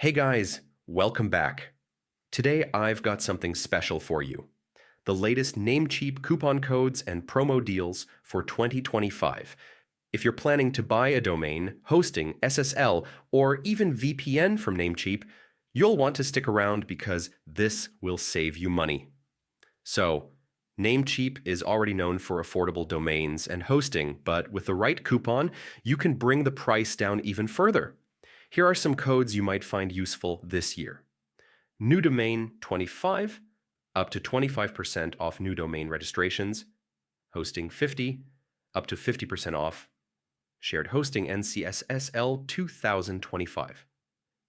Hey guys, welcome back. Today I've got something special for you. The latest Namecheap coupon codes and promo deals for 2025. If you're planning to buy a domain, hosting, SSL, or even VPN from Namecheap, you'll want to stick around because this will save you money. So, Namecheap is already known for affordable domains and hosting, but with the right coupon, you can bring the price down even further. Here are some codes you might find useful this year. New domain 25, up to 25% off new domain registrations. Hosting 50, up to 50% off. Shared hosting NCSSL 2025.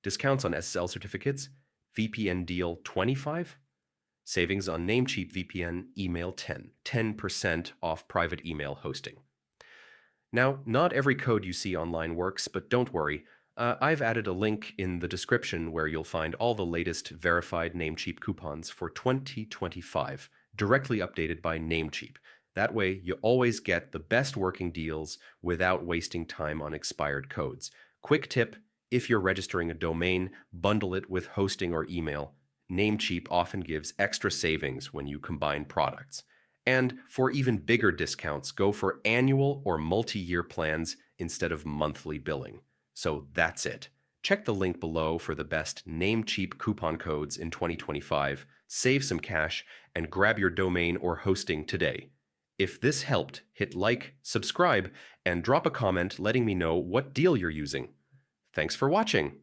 Discounts on SSL certificates, VPN deal 25. Savings on Namecheap VPN email 10% off private email hosting. Now, not every code you see online works, but don't worry. I've added a link in the description where you'll find all the latest verified Namecheap coupons for 2025, directly updated by Namecheap. That way, you always get the best working deals without wasting time on expired codes. Quick tip, if you're registering a domain, bundle it with hosting or email. Namecheap often gives extra savings when you combine products. And for even bigger discounts, go for annual or multi-year plans instead of monthly billing. So that's it. Check the link below for the best Namecheap coupon codes in 2025, save some cash, and grab your domain or hosting today. If this helped, hit like, subscribe, and drop a comment letting me know what deal you're using. Thanks for watching.